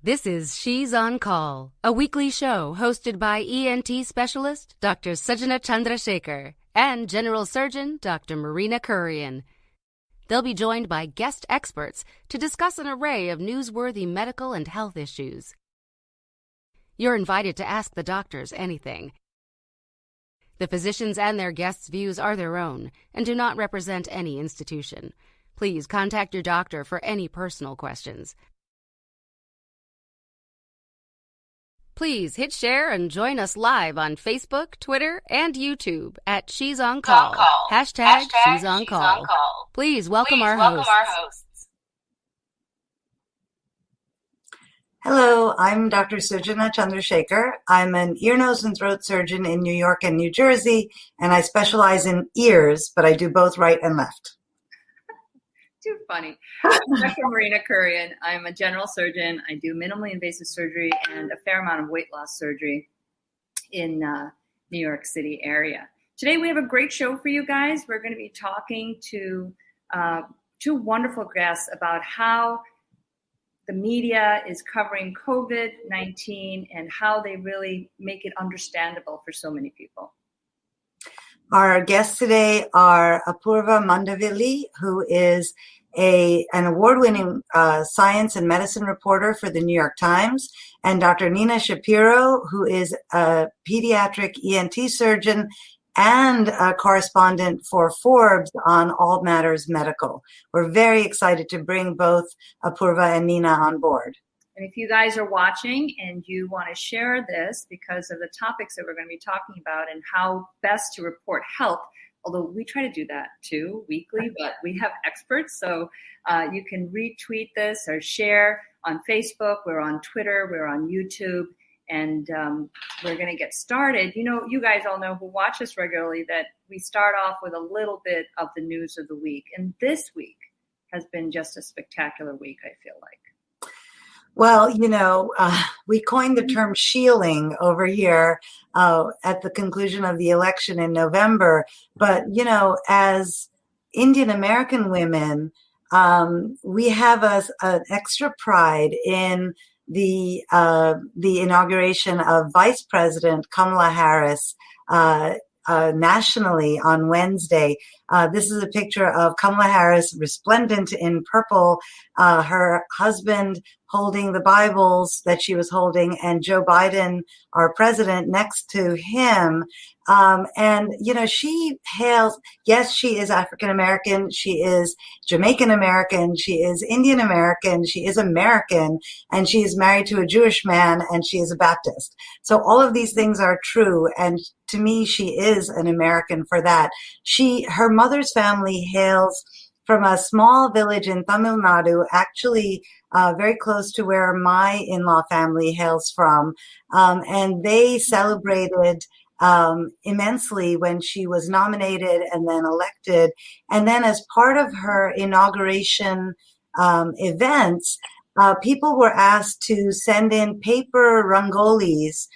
This is She's on Call, a weekly show hosted by ENT specialist Dr. Sujana Chandrasekhar and General Surgeon Dr. Marina Kurian. They'll be joined by guest experts to discuss an array of newsworthy medical and health issues. You're invited to ask the doctors anything. The physicians and their guests' views are their own and do not represent any institution. Please contact your doctor for any personal questions. Please hit share and join us live on Facebook, Twitter, and YouTube at She's on Call. Hashtag She's on Call. Please welcome our hosts. Hello, I'm Dr. Sujana Chandrasekhar. I'm an ear, nose, and throat surgeon in New York and New Jersey, and I specialize in ears, but I do both right and left. Too funny. I'm Dr. Marina Kurian. I'm a general surgeon. I do minimally invasive surgery and a fair amount of weight loss surgery in New York City area. Today we have a great show for you guys. We're going to be talking to two wonderful guests about how the media is covering COVID-19 and how they really make it understandable for so many people. Our guests today are Apurva Mandavilli, who is an award-winning science and medicine reporter for the New York Times, and Dr. Nina Shapiro, who is a pediatric ENT surgeon and a correspondent for Forbes on All Matters Medical. We're very excited to bring both Apurva and Nina on board. And if you guys are watching and you want to share this because of the topics that we're going to be talking about and how best to report health, although we try to do that too weekly, but we have experts. So you can retweet this or share on Facebook. We're on Twitter. We're on YouTube. And we're going to get started. You know, you guys all know who watch us regularly that we start off with a little bit of the news of the week. And this week has been just a spectacular week, I feel like. Well, you know, we coined the term shielding over here at the conclusion of the election in November. But, you know, as Indian American women, we have an extra pride in the inauguration of Vice President Kamala Harris nationally on Wednesday. This is a picture of Kamala Harris resplendent in purple, her husband holding the Bibles that she was holding, and Joe Biden, our president, next to him. And, you know, she hails, yes, she is African American, she is Jamaican American, she is Indian American, she is American, and she is married to a Jewish man, and she is a Baptist. So all of these things are true, and to me, she is an American for that. Her mother's family hails from a small village in Tamil Nadu, actually very close to where my in-law family hails from. And they celebrated immensely when she was nominated and then elected. And then as part of her inauguration events, people were asked to send in paper rangolis,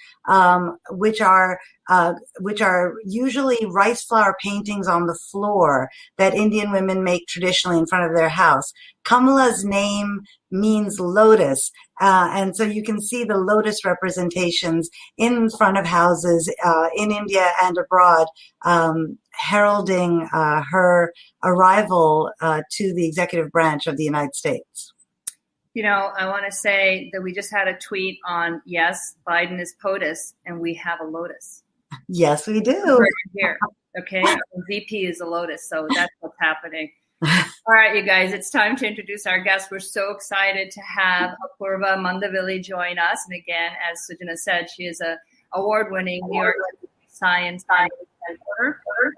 which are usually rice flour paintings on the floor that Indian women make traditionally in front of their house. Kamala's name means lotus, and so you can see the lotus representations in front of houses in India and abroad, heralding her arrival to the executive branch of the United States. You know, I want to say that we just had a tweet on, yes, Biden is POTUS, and we have a lotus. Yes, we do. Here, okay? VP is a lotus, so that's what's happening. All right, you guys, it's time to introduce our guests. We're so excited to have Apurva Mandavilli join us. And again, as Sujana said, she is an award-winning New York science reporter.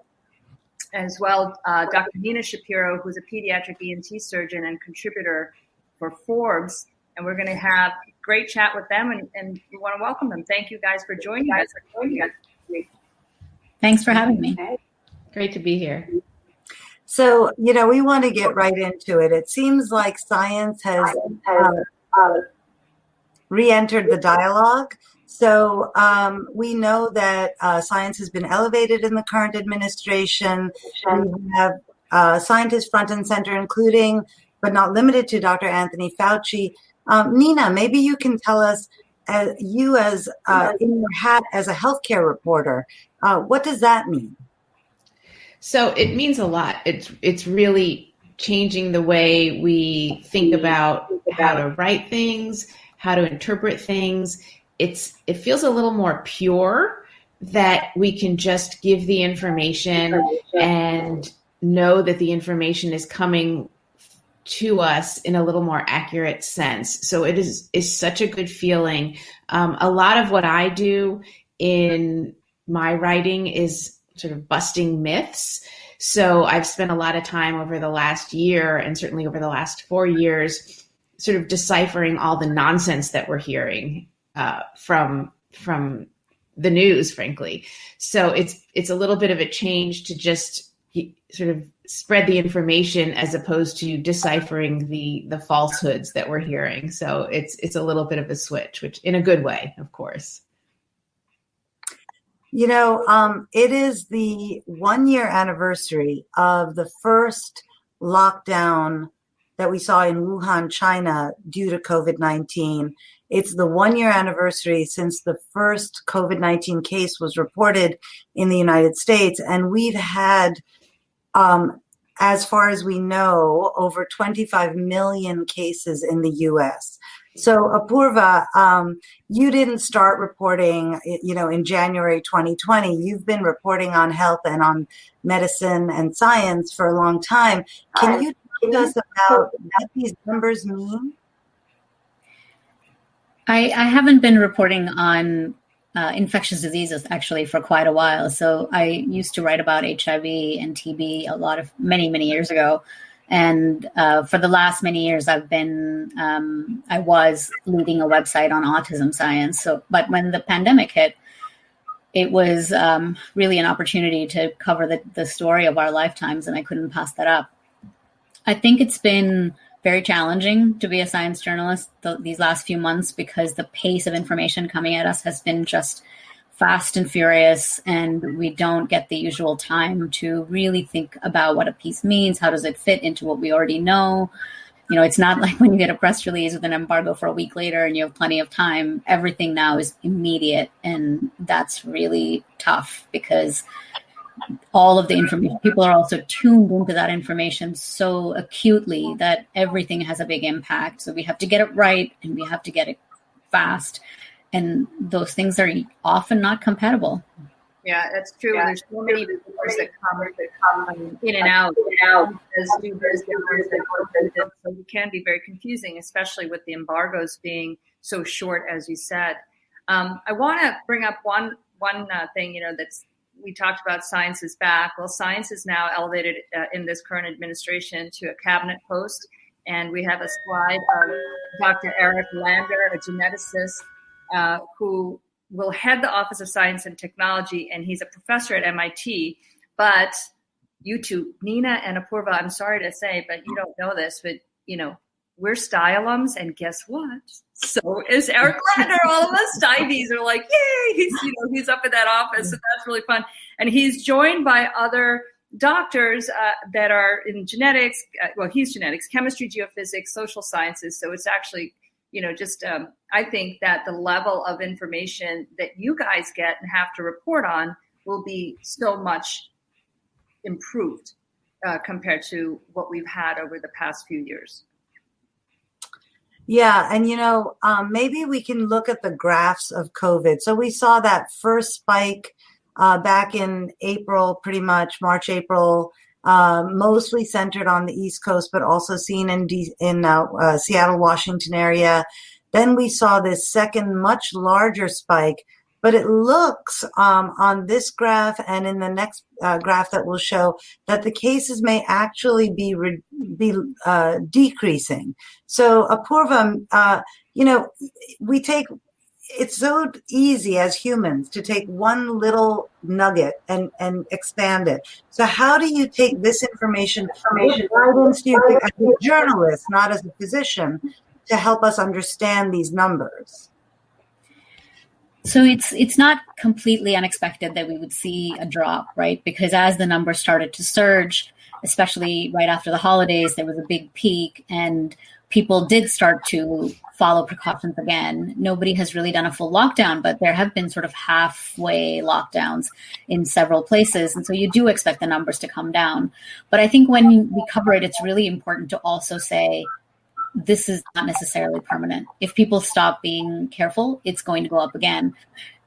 As well, Dr. Nina Shapiro, who's a pediatric ENT surgeon and contributor for Forbes. And we're going to have a great chat with them, and we want to welcome them. Thank you guys for joining us. Thanks for having me. Great to be here. So, you know, we want to get right into it. It seems like science has re-entered the dialogue. So we know that science has been elevated in the current administration. We have scientists front and center, including, but not limited to, Dr. Anthony Fauci, Nina, maybe you can tell us, you as in your hat as a healthcare reporter, what does that mean? So it means a lot. It's really changing the way we think about how to write things, how to interpret things. It feels a little more pure that we can just give the information and know that the information is coming to us in a little more accurate sense. So it is such a good feeling. A lot of what I do in my writing is sort of busting myths. So I've spent a lot of time over the last year, and certainly over the last 4 years, sort of deciphering all the nonsense that we're hearing from the news, frankly. So it's a little bit of a change to just sort of spread the information as opposed to deciphering the falsehoods that we're hearing. So it's a little bit of a switch, which in a good way, of course. You know, it is the 1-year anniversary of the first lockdown that we saw in Wuhan, China, due to COVID-19. It's the 1-year anniversary since the first COVID-19 case was reported in the United States. And we've had, as far as we know, over 25 million cases in the US. So Apoorva, you didn't start reporting, in January 2020. You've been reporting on health and on medicine and science for a long time. Can you tell us about what these numbers mean? I haven't been reporting on infectious diseases actually for quite a while. So I used to write about HIV and TB many years ago. And for the last many years, I was leading a website on autism science. But when the pandemic hit, it was really an opportunity to cover the story of our lifetimes, and I couldn't pass that up. I think it's been very challenging to be a science journalist these last few months because the pace of information coming at us has been just fast and furious, and we don't get the usual time to really think about what a piece means. How does it fit into what we already know? It's not like when you get a press release with an embargo for a week later and you have plenty of time. Everything now is immediate, and that's really tough because all of the information, people are also tuned into that information so acutely that everything has a big impact. So we have to get it right, and we have to get it fast. And those things are often not compatible. Yeah, that's true. Yeah. There's so many reporters that come in and out as new business. So it can be very confusing, especially with the embargoes being so short, as you said. I want to bring up one thing. We talked about science is back. Well, science is now elevated in this current administration to a cabinet post, and we have a slide of Dr. Eric Lander, a geneticist, who will head the Office of Science and Technology, and he's a professor at MIT. But you two, Nina and Apoorva, I'm sorry to say, but you don't know this, but we're STI alums, and guess what? So is Eric Lander. All of us STIvies are like, yay! He's up in that office, so that's really fun. And he's joined by other doctors that are in genetics. He's genetics, chemistry, geophysics, social sciences. So it's actually I think that the level of information that you guys get and have to report on will be so much improved compared to what we've had over the past few years. Yeah. And, maybe we can look at the graphs of COVID. So we saw that first spike back in April, pretty much March, April, mostly centered on the East Coast, but also seen in Seattle, Washington area. Then we saw this second, much larger spike, but it looks on this graph and in the next graph that we'll show that the cases may actually be decreasing. So Apoorva, it's so easy as humans to take one little nugget and expand it. So how do you take this information as a journalist, not as a physician, to help us understand these numbers? So it's not completely unexpected that we would see a drop, right? Because as the numbers started to surge, especially right after the holidays, there was a big peak, and people did start to follow precautions again. Nobody has really done a full lockdown, but there have been sort of halfway lockdowns in several places. And so you do expect the numbers to come down. But I think when we cover it, it's really important to also say, this is not necessarily permanent. If people stop being careful, it's going to go up again.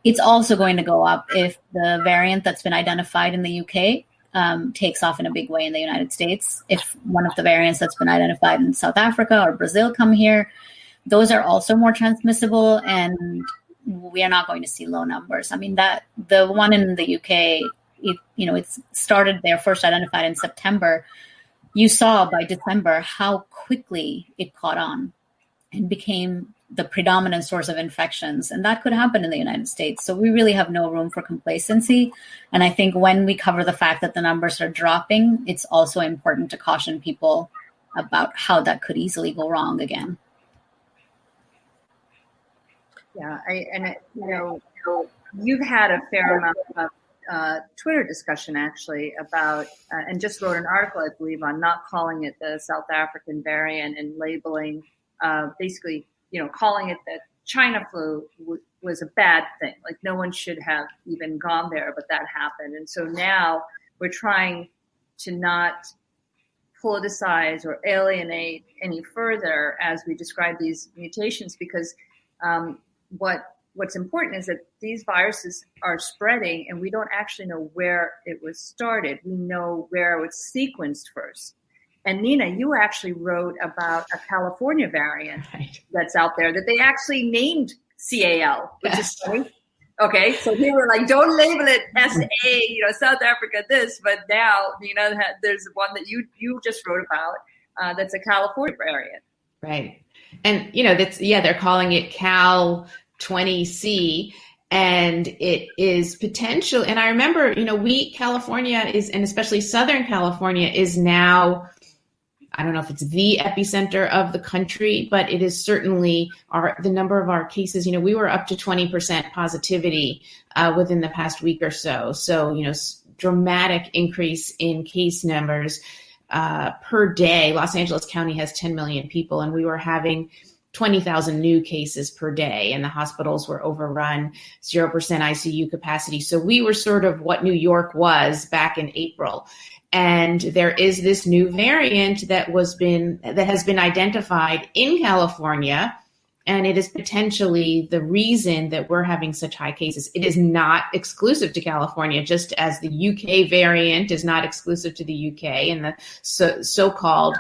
It's also going to go up if the variant that's been identified in the UK takes off in a big way in the United States. If one of the variants that's been identified in South Africa or Brazil come here, those are also more transmissible, and we are not going to see low numbers. I mean, that the one in the UK, it's started there, first identified in September. You saw by December how quickly it caught on and became the predominant source of infections. And that could happen in the United States. So we really have no room for complacency. And I think when we cover the fact that the numbers are dropping, it's also important to caution people about how that could easily go wrong again. Yeah, you've had a fair amount of Twitter discussion actually about, and just wrote an article, I believe, on not calling it the South African variant and labeling, basically, calling it the China flu was a bad thing. Like no one should have even gone there, but that happened. And so now we're trying to not politicize or alienate any further as we describe these mutations, because what's important is that these viruses are spreading and we don't actually know where it was started. We know where it was sequenced first. And Nina, you actually wrote about a California variant that's out there that they actually named CAL, which is funny. Okay, so they were like, don't label it SA, South Africa this, but now, there's one that you just wrote about that's a California variant. Right. And, they're calling it Cal 20C. And it is potential. And I remember, California is, and especially Southern California is now, I don't know if it's the epicenter of the country, but it is certainly the number of our cases. We were up to 20% positivity within the past week or so. So, dramatic increase in case numbers per day. Los Angeles County has 10 million people, and we were having 20,000 new cases per day, and the hospitals were overrun, 0% ICU capacity. So we were sort of what New York was back in April. And there is this new variant that has been identified in California, and it is potentially the reason that we're having such high cases. It is not exclusive to California, just as the UK variant is not exclusive to the UK, and the so-called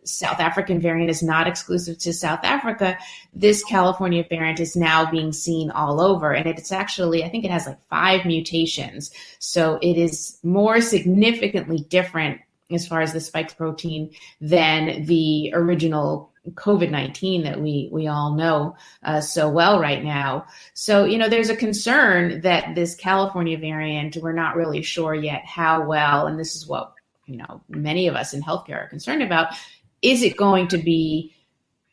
South African variant is not exclusive to South Africa. This California variant is now being seen all over. And it's actually, I think it has like 5 mutations. So it is more significantly different as far as the spike protein than the original COVID-19 that we all know so well right now. So, there's a concern that this California variant, we're not really sure yet how well, and this is what, many of us in healthcare are concerned about. Is it going to be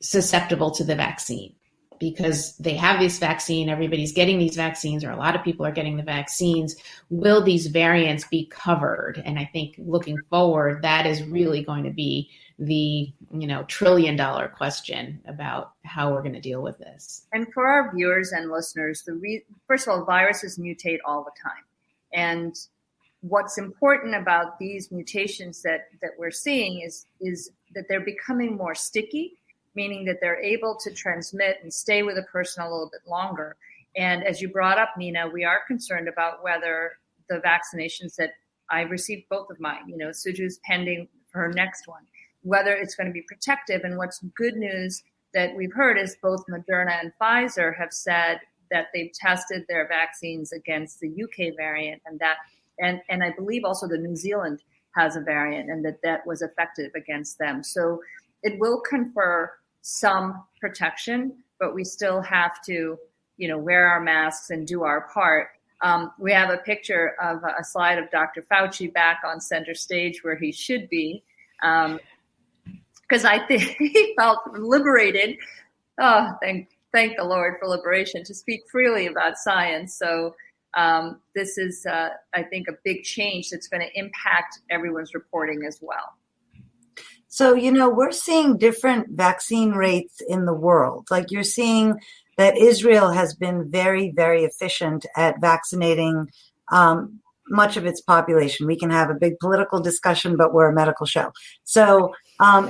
susceptible to the vaccine? Because they have this vaccine, everybody's getting these vaccines, or a lot of people are getting the vaccines. Will these variants be covered? And I think looking forward, that is really going to be the $1 trillion question about how we're going to deal with this. And for our viewers and listeners, first of all, viruses mutate all the time. And what's important about these mutations that we're seeing is that they're becoming more sticky, meaning that they're able to transmit and stay with a person a little bit longer. And as you brought up, Nina, we are concerned about whether the vaccinations that I've received, both of mine, Suju's pending for her next one, whether it's going to be protective. And what's good news that we've heard is both Moderna and Pfizer have said that they've tested their vaccines against the UK variant, and I believe also the New Zealand has a variant, and that was effective against them. So it will confer some protection, but we still have to, wear our masks and do our part. We have a picture of a slide of Dr. Fauci back on center stage where he should be, because I think he felt liberated. Oh, thank the Lord for liberation to speak freely about science. So this is, I think, a big change that's going to impact everyone's reporting as well. So, we're seeing different vaccine rates in the world. Like you're seeing that Israel has been very, very efficient at vaccinating much of its population. We can have a big political discussion, but we're a medical show. So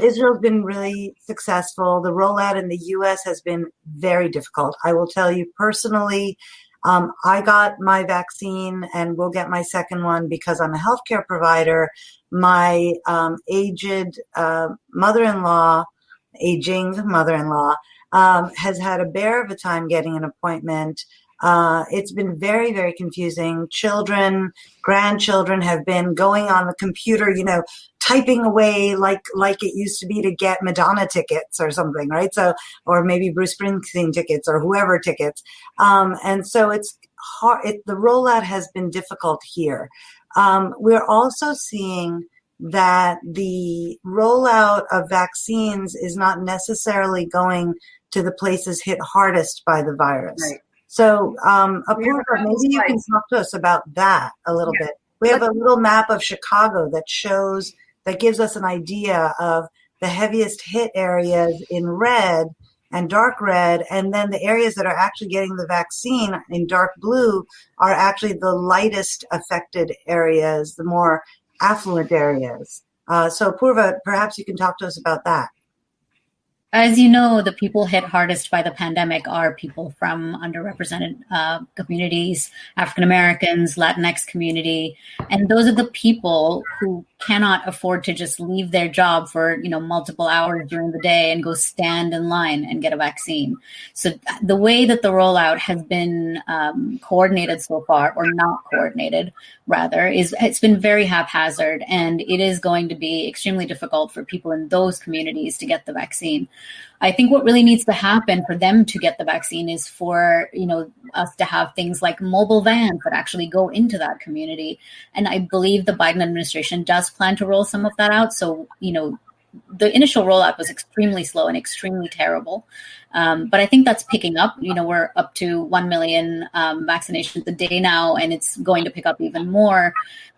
Israel's been really successful. The rollout in the U.S. has been very difficult. I will tell you personally, I got my vaccine and will get my second one because I'm a healthcare provider. My aging mother-in-law, has had a bear of a time getting an appointment. It's been very, very confusing. Children, grandchildren have been going on the computer, typing away like it used to be to get Madonna tickets or something, right? So, or maybe Bruce Springsteen tickets or whoever tickets. And so it's hard. The rollout has been difficult here. We're also seeing that the rollout of vaccines is not necessarily going to the places hit hardest by the virus. Right. So, Apoorva, maybe you can talk to us about that a little bit. We have a little map of Chicago that gives us an idea of the heaviest hit areas in red and dark red, and then the areas that are actually getting the vaccine in dark blue are actually the lightest affected areas, the more affluent areas. So, Apoorva, perhaps you can talk to us about that. As you know, the people hit hardest by the pandemic are people from underrepresented communities, African Americans, Latinx community, and those are the people who cannot afford to just leave their job for multiple hours during the day and go stand in line and get a vaccine. So the way that the rollout has been coordinated so far, or not coordinated rather, it's been very haphazard, and it is going to be extremely difficult for people in those communities to get the vaccine. I think what really needs to happen for them to get the vaccine is for us to have things like mobile vans that actually go into that community. And I believe the Biden administration does plan to roll some of that out. So, the initial rollout was extremely slow and extremely terrible. But I think that's picking up. We're up to 1 million vaccinations a day now, and it's going to pick up even more.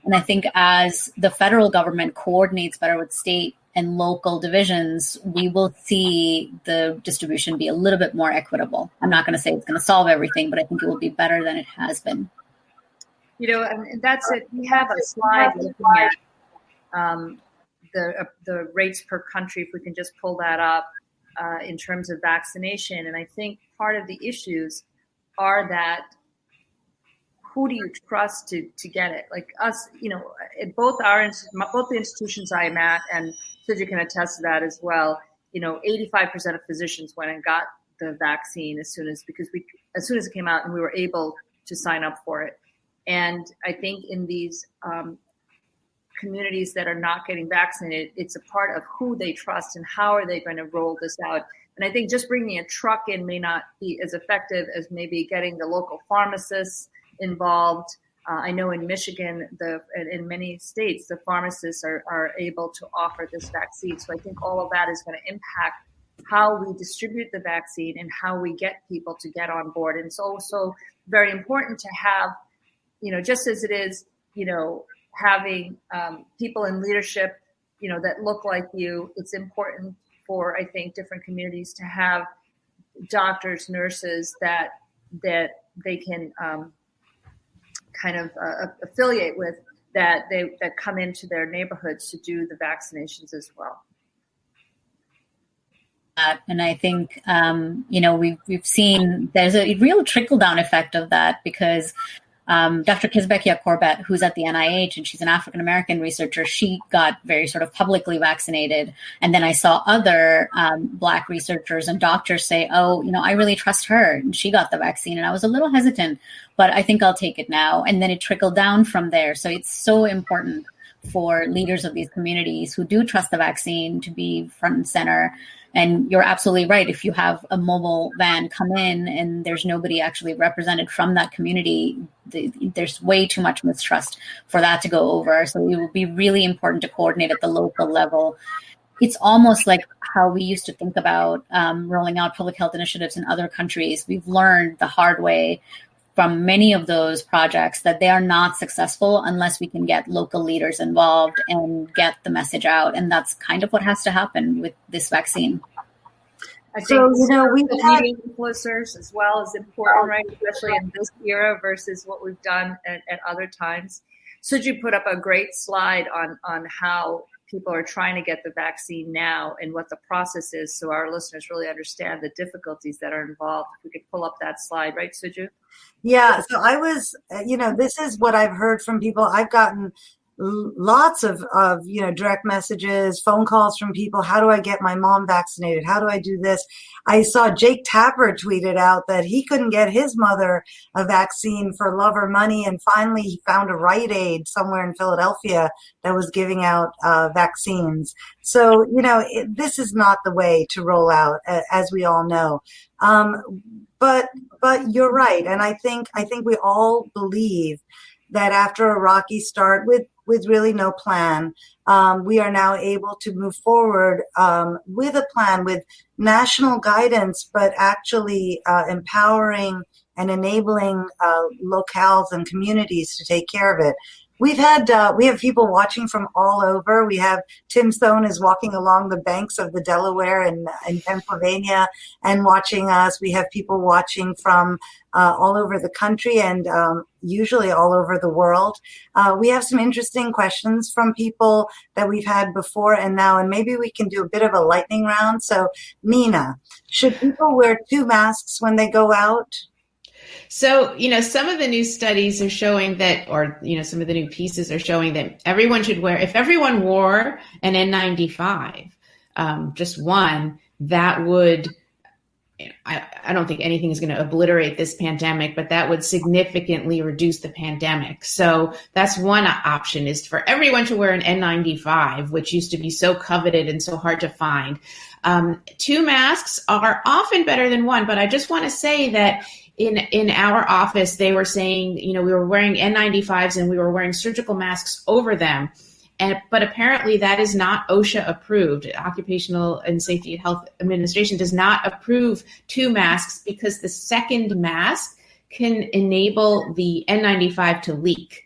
And I think as the federal government coordinates better with state and local divisions, we will see the distribution be a little bit more equitable. I'm not going to say it's going to solve everything, but I think it will be better than it has been. And that's it. We have a slide looking at the rates per country, if we can just pull that up, in terms of vaccination. And I think part of the issues are that who do you trust to get it? Like us, both the institutions I'm at, and Sujit can attest to that as well. 85% of physicians went and got the vaccine as soon as it came out, and we were able to sign up for it. And I think in these communities that are not getting vaccinated, it's a part of who they trust and how are they going to roll this out. And I think just bringing a truck in may not be as effective as maybe getting the local pharmacists involved. I know in Michigan, in many states, the pharmacists are able to offer this vaccine. So I think all of that is going to impact how we distribute the vaccine and how we get people to get on board. And it's also very important to have, just as it is, having people in leadership, that look like you. It's important for, I think, different communities to have doctors, nurses that they can kind of affiliate with, that come into their neighborhoods to do the vaccinations as well. And I think, we've seen there's a real trickle down effect of that, because Dr. Kizzmekia Corbett, who's at the NIH, and she's an African-American researcher, she got very sort of publicly vaccinated. And then I saw other Black researchers and doctors say, I really trust her, and she got the vaccine. And I was a little hesitant, but I think I'll take it now. And then it trickled down from there. So it's so important for leaders of these communities who do trust the vaccine to be front and center. And you're absolutely right. If you have a mobile van come in and there's nobody actually represented from that community, there's way too much mistrust for that to go over. So it will be really important to coordinate at the local level. It's almost like how we used to think about rolling out public health initiatives in other countries. We've learned the hard way from many of those projects that they are not successful unless we can get local leaders involved and get the message out. And that's kind of what has to happen with this vaccine. I think So, we've had influencers as well is important, right? Especially in this era versus what we've done at other times. Suju put up a great slide on how people are trying to get the vaccine now and what the process is, so our listeners really understand the difficulties that are involved. If we could pull up that slide, right, Suju? Yeah. So I was, this is what I've heard from people. I've gotten lots of direct messages, phone calls from people. How do I get my mom vaccinated? How do I do this? I saw Jake Tapper tweeted out that he couldn't get his mother a vaccine for love or money. And finally he found a Rite Aid somewhere in Philadelphia that was giving out vaccines. So, this is not the way to roll out, as we all know. But you're right. And I think we all believe that after a rocky start with really no plan, we are now able to move forward with a plan, with national guidance, but actually empowering and enabling locales and communities to take care of it. We have people watching from all over. We have Tim Stone is walking along the banks of the Delaware in Pennsylvania and watching us. We have people watching from all over the country and usually all over the world. We have some interesting questions from people that we've had before and now, and maybe we can do a bit of a lightning round. So, Mina, should people wear 2 masks when they go out? So, some of the new studies are showing that, or, some of the new pieces are showing that everyone should wear, if everyone wore an N95, just one, that would, I don't think anything is going to obliterate this pandemic, but that would significantly reduce the pandemic. So that's one option, is for everyone to wear an N95, which used to be so coveted and so hard to find. 2 masks are often better than 1, but I just want to say that in our office, they were saying, we were wearing N95s and we were wearing surgical masks over them. But apparently that is not OSHA approved. Occupational and Safety and Health Administration does not approve 2 masks because the second mask can enable the N95 to leak.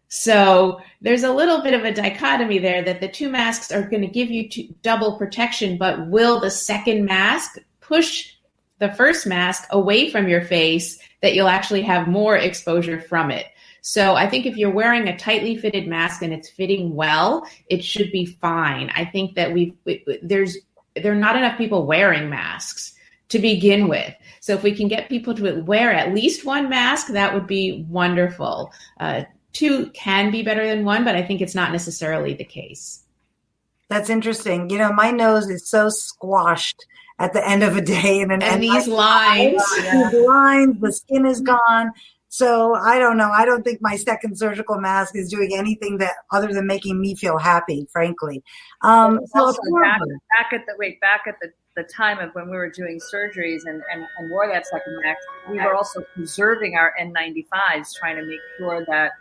So there's a little bit of a dichotomy there, that the 2 masks are going to give you double protection, but will the second mask push the first mask away from your face, that you'll actually have more exposure from it? So I think if you're wearing a tightly fitted mask and it's fitting well, it should be fine. I think that there are not enough people wearing masks to begin with. So if we can get people to wear at least 1 mask, that would be wonderful. 2 can be better than 1, but I think it's not necessarily the case. That's interesting. My nose is so squashed at the end of a day. And these lines. These lines, the skin is gone. So I don't know. I don't think my second surgical mask is doing anything that other than making me feel happy, frankly. So back at the time of when we were doing surgeries and wore that second mask, we were also preserving our N95s, trying to make sure that,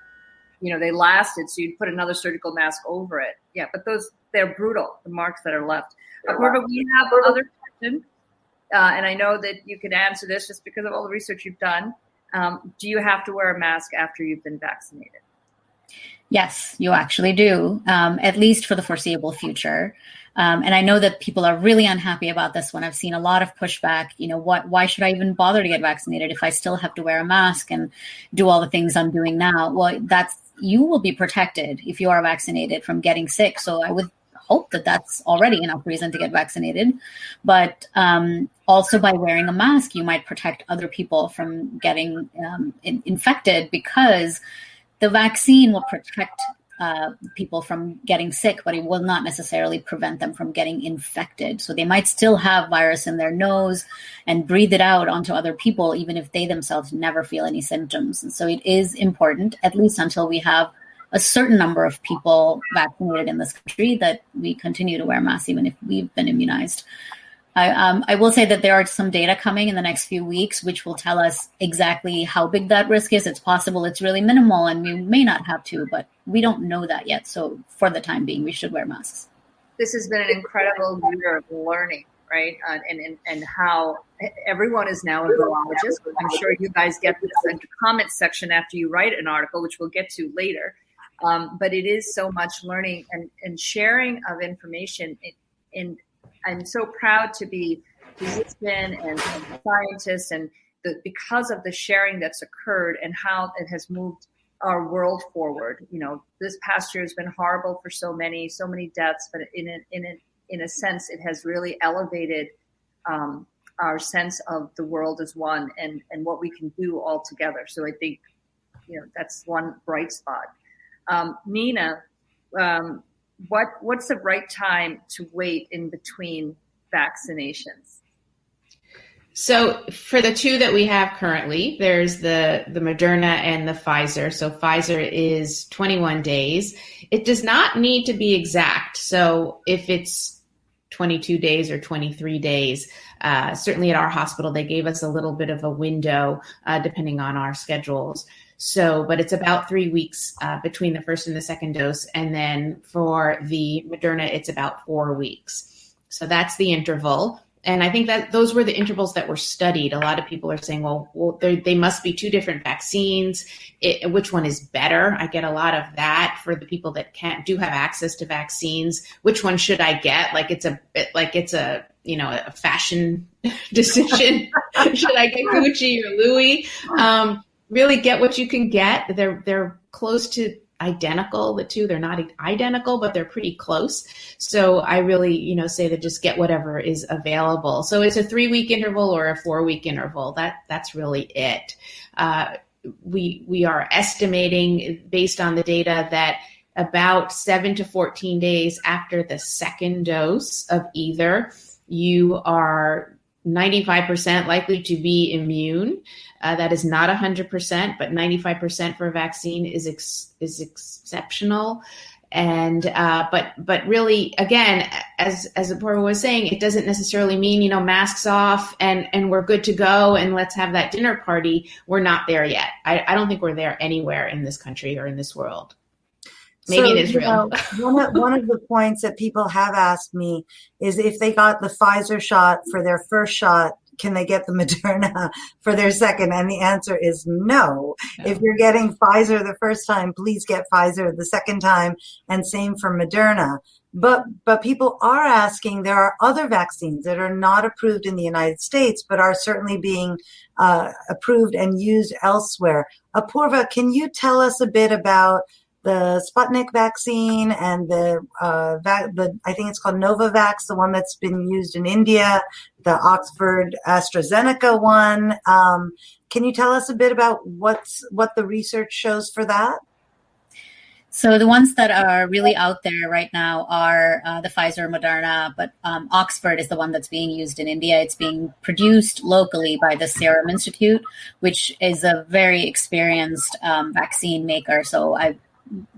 they lasted. So you'd put another surgical mask over it. Yeah, but they're brutal, the marks that are left. Apurva, we have other questions, and I know that you can answer this just because of all the research you've done. Do you have to wear a mask after you've been vaccinated? Yes, you actually do, at least for the foreseeable future. And I know that people are really unhappy about this one. I've seen a lot of pushback. Why should I even bother to get vaccinated if I still have to wear a mask and do all the things I'm doing now? Well, you will be protected if you are vaccinated from getting sick. So I would hope that that's already enough reason to get vaccinated. But also by wearing a mask, you might protect other people from getting infected, because the vaccine will protect people from getting sick, but it will not necessarily prevent them from getting infected. So they might still have virus in their nose and breathe it out onto other people, even if they themselves never feel any symptoms. And so it is important, at least until we have a certain number of people vaccinated in this country, that we continue to wear masks, even if we've been immunized. I will say that there are some data coming in the next few weeks, which will tell us exactly how big that risk is. It's possible it's really minimal and we may not have to, but we don't know that yet. So for the time being, we should wear masks. This has been an incredible year of learning, right? And how everyone is now a virologist. I'm sure you guys get this in the comments section after you write an article, which we'll get to later. But it is so much learning and sharing of information. And I'm so proud to be a physician and a scientist, and because of the sharing that's occurred and how it has moved our world forward. This past year has been horrible for so many deaths, but in a sense, it has really elevated our sense of the world as one and what we can do all together. So I think, that's one bright spot. Nina, what's the right time to wait in between vaccinations? So for the two that we have currently, there's the Moderna and the Pfizer. So Pfizer is 21 days. It does not need to be exact. So if it's 22 days or 23 days, certainly at our hospital, they gave us a little bit of a window depending on our schedules. So, but it's about 3 weeks between the first and the second dose. And then for the Moderna, it's about 4 weeks. So that's the interval. And I think that those were the intervals that were studied. A lot of people are saying, well, they must be two different vaccines. Which one is better? I get a lot of that for the people that do have access to vaccines. Which one should I get? Like it's a a fashion decision. Should I get Gucci or Louis? Really get what you can get. They're close to identical. The two, they're not identical, but they're pretty close. So I really, say that just get whatever is available. So it's a 3-week interval or a 4-week interval. That's really it. We are estimating based on the data that about 7 to 14 days after the second dose of either, you are 95% likely to be immune. That is not 100%, but 95% for a vaccine is exceptional. And but really, again, as Apoorva was saying, it doesn't necessarily mean masks off and we're good to go and let's have that dinner party. We're not there yet. I don't think we're there anywhere in this country or in this world. Maybe in Israel. One of the points that people have asked me is if they got the Pfizer shot for their first shot, can they get the Moderna for their second? And the answer is no. If you're getting Pfizer the first time, please get Pfizer the second time, and same for Moderna. But people are asking, there are other vaccines that are not approved in the United States, but are certainly being approved and used elsewhere. Apoorva, can you tell us a bit about the Sputnik vaccine and the I think it's called Novavax, the one that's been used in India, the Oxford AstraZeneca one. Can you tell us a bit about what the research shows for that? So the ones that are really out there right now are the Pfizer, Moderna, but Oxford is the one that's being used in India. It's being produced locally by the Serum Institute, which is a very experienced vaccine maker. So I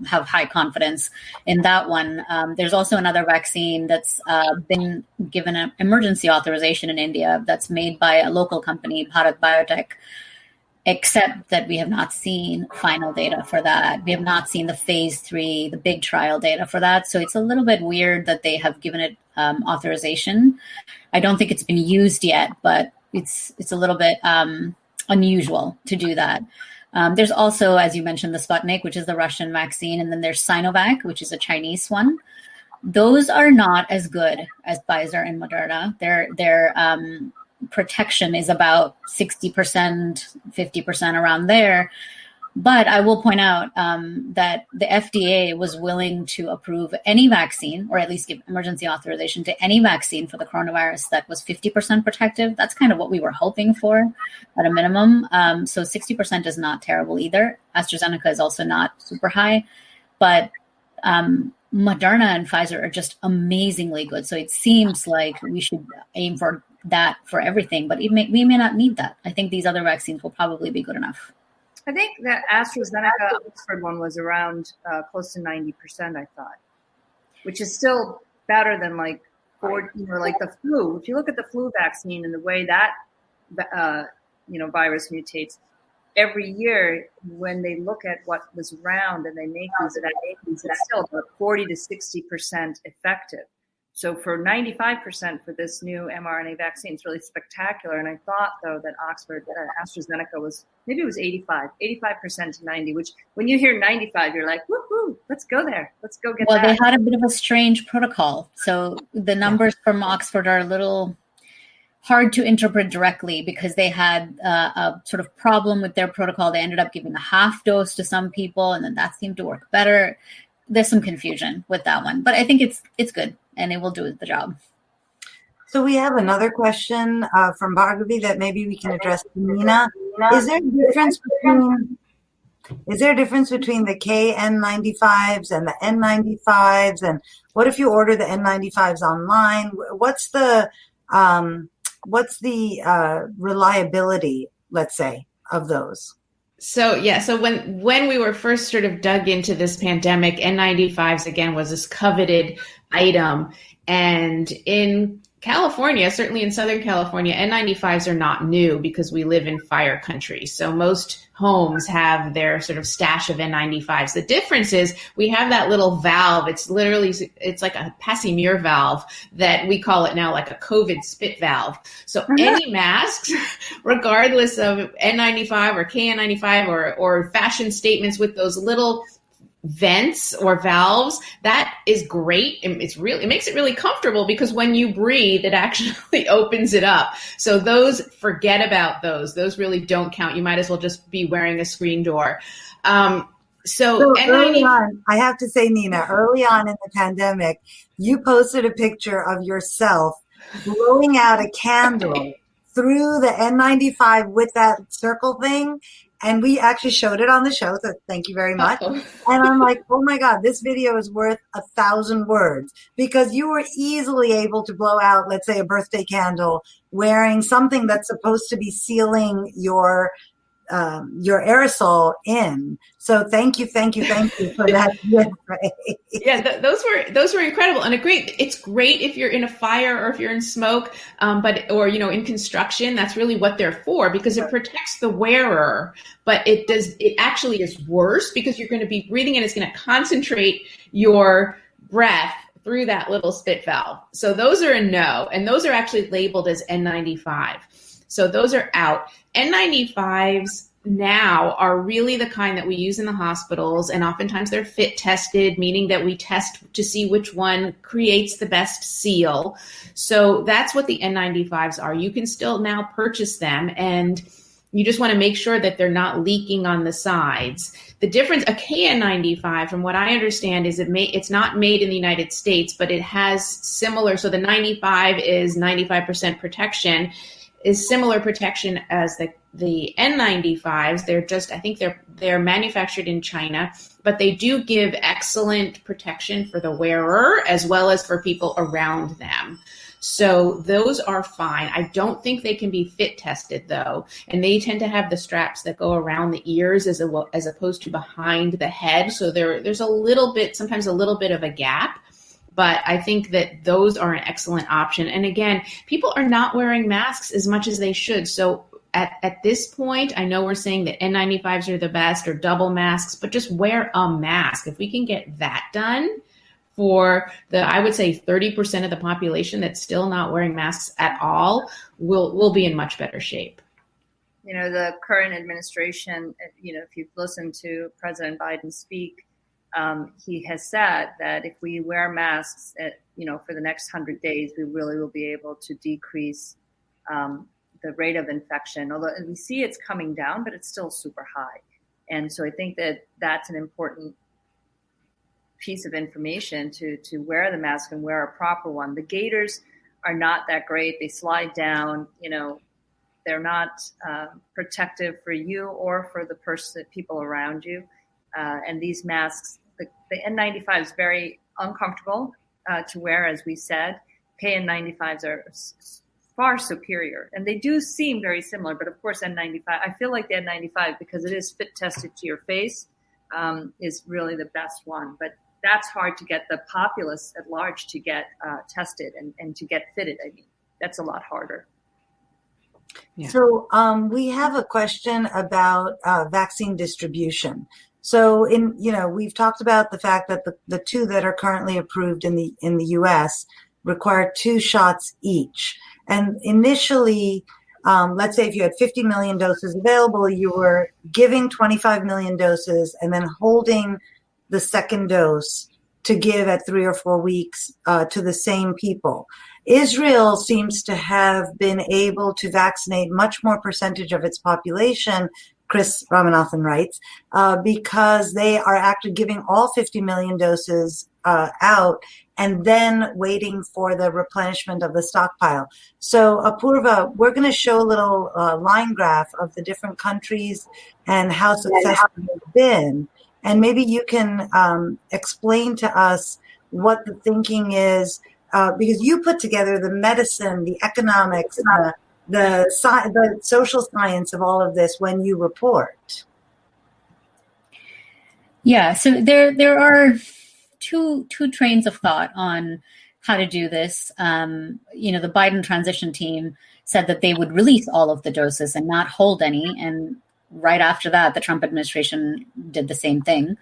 have high confidence in that one. There's also another vaccine that's been given an emergency authorization in India that's made by a local company, Bharat Biotech, except that we have not seen final data for that. We have not seen the phase 3, the big trial data for that. So it's a little bit weird that they have given it authorization. I don't think it's been used yet, but it's a little bit unusual to do that. There's also, as you mentioned, the Sputnik, which is the Russian vaccine, and then there's Sinovac, which is a Chinese one. Those are not as good as Pfizer and Moderna. Their protection is about 60%, 50% around there. But I will point out that the FDA was willing to approve any vaccine, or at least give emergency authorization to any vaccine for the coronavirus that was 50% protective. That's kind of what we were hoping for at a minimum. So 60% is not terrible either. AstraZeneca is also not super high, but Moderna and Pfizer are just amazingly good. So it seems like we should aim for that for everything, but we may not need that. I think these other vaccines will probably be good enough. I think that AstraZeneca Oxford one was around close to 90%, I thought, which is still better than like the flu. If you look at the flu vaccine and the way that virus mutates, every year when they look at what was around and they make these vaccines, it's still about 40 to 60% effective. So for 95% for this new mRNA vaccine, it's really spectacular. And I thought, though, that AstraZeneca was, maybe it was 85% to 90, which when you hear 95, you're like, woohoo, let's go there. Let's go get that. Well, they had a bit of a strange protocol. So the numbers from Oxford are a little hard to interpret directly because they had a sort of problem with their protocol. They ended up giving a half dose to some people, and then that seemed to work better. There's some confusion with that one, but I think it's good and it will do the job. So we have another question from Bhargavi that maybe we can address to Nina. Is there a difference between the KN95s and the N95s? And what if you order the N95s online? What's the reliability, let's say, of those? So when we were first sort of dug into this pandemic, N95s again was this coveted item, and in California, certainly in Southern California, N95s are not new because we live in fire country. So most homes have their sort of stash of N95s. The difference is we have that little valve. It's like a Passimir valve that we call it now like a COVID spit valve. So any masks, regardless of N95 or KN95 or fashion statements with those little vents or valves, that is great. It makes it really comfortable because when you breathe, it actually opens it up. So forget about those. Those really don't count. You might as well just be wearing a screen door. So early on, I have to say, Nina, early on in the pandemic, you posted a picture of yourself blowing out a candle through the N95 with that circle thing. And we actually showed it on the show, so thank you very much. And I'm like, oh my God, this video is worth 1,000 words because you were easily able to blow out, let's say, a birthday candle wearing something that's supposed to be sealing your aerosol in. So thank you for that. Yeah, those were incredible, and it's great if you're in a fire or if you're in smoke, or in construction. That's really what they're for because it protects the wearer. But it actually is worse because you're going to be breathing and it's going to concentrate your breath through that little spit valve. So those are a no, and those are actually labeled as N95. So those are out. N95s now are really the kind that we use in the hospitals, and oftentimes they're fit tested, meaning that we test to see which one creates the best seal. So that's what the N95s are. You can still now purchase them, and you just want to make sure that they're not leaking on the sides. The difference, a KN95, from what I understand, is it's not made in the United States, but it has similar. So the 95 is 95% protection, is similar protection as the N95s. I think they're manufactured in China, but they do give excellent protection for the wearer as well as for people around them. So those are fine. I don't think they can be fit tested though. And they tend to have the straps that go around the ears as opposed to behind the head. So there's sometimes a little bit of a gap. But I think that those are an excellent option. And again, people are not wearing masks as much as they should. So at this point, I know we're saying that N95s are the best or double masks, but just wear a mask. If we can get that done for I would say 30% of the population that's still not wearing masks at all, we'll be in much better shape. The current administration, if you've listened to President Biden speak, he has said that if we wear masks, for the next 100 days, we really will be able to decrease the rate of infection. Although we see it's coming down, but it's still super high. And so I think that that's an important piece of information to wear the mask and wear a proper one. The gaiters are not that great. They slide down. They're not protective for you or for the people around you. And these masks, the N95 is very uncomfortable to wear, as we said. KN95s are far superior, and they do seem very similar. But of course, N95, I feel like the N95, because it is fit tested to your face, is really the best one. But that's hard to get the populace at large to get tested and to get fitted. I mean, that's a lot harder. Yeah. So we have a question about vaccine distribution. So we've talked about the fact that the two that are currently approved in the U.S., require 2 shots each. And initially, let's say if you had 50 million doses available, you were giving 25 million doses and then holding the second dose to give at 3 or 4 weeks to the same people. Israel seems to have been able to vaccinate much more percentage of its population, Chris Ramanathan writes, because they are actually giving all 50 million doses out and then waiting for the replenishment of the stockpile. So Apurva, we're going to show a little line graph of the different countries and how successful they've been. And maybe you can explain to us what the thinking is, because you put together the medicine, the economics, the social science of all of this when you report. Yeah, so there are two trains of thought on how to do this. The Biden transition team said that they would release all of the doses and not hold any. And right after that, the Trump administration did the same thing.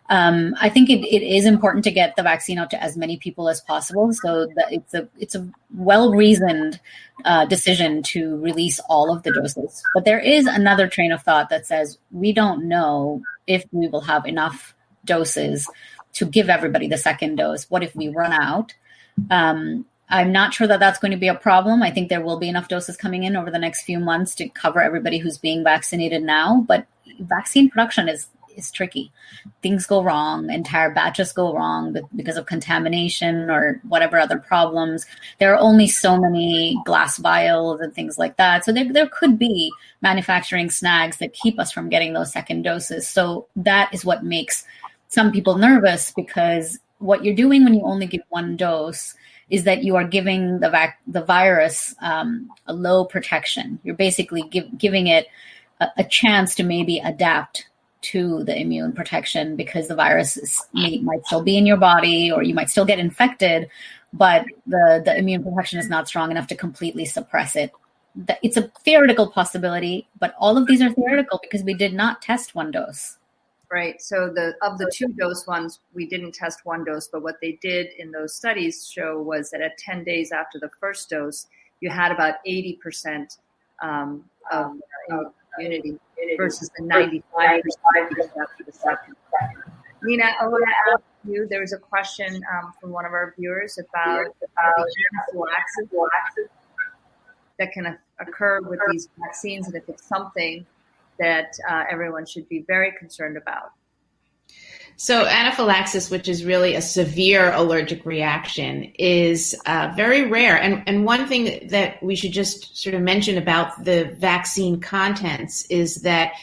I think it is important to get the vaccine out to as many people as possible. So that it's a well-reasoned decision to release all of the doses. But there is another train of thought that says we don't know if we will have enough doses to give everybody the second dose. What if we run out? I'm not sure that that's going to be a problem. I think there will be enough doses coming in over the next few months to cover everybody who's being vaccinated now. But vaccine production is tricky. Things go wrong. Entire batches go wrong because of contamination or whatever other problems. There are only so many glass vials and things like that. So there could be manufacturing snags that keep us from getting those second doses. So that is what makes some people nervous, because what you're doing when you only give one dose is that you are giving the virus a low protection. You're basically giving it a chance to maybe adapt to the immune protection, because the virus might still be in your body, or you might still get infected, but the immune protection is not strong enough to completely suppress it. It's a theoretical possibility, but all of these are theoretical because we did not test one dose. Right. So of the 2-dose ones, we didn't test 1 dose, but what they did in those studies show was that at 10 days after the first dose, you had about 80% of immunity versus the 95% after the second. Nina, I want to ask you, there was a question from one of our viewers about the anaphylaxis that can occur with these vaccines, and if it's something that everyone should be very concerned about. So anaphylaxis, which is really a severe allergic reaction, is very rare. And one thing that we should just sort of mention about the vaccine contents is that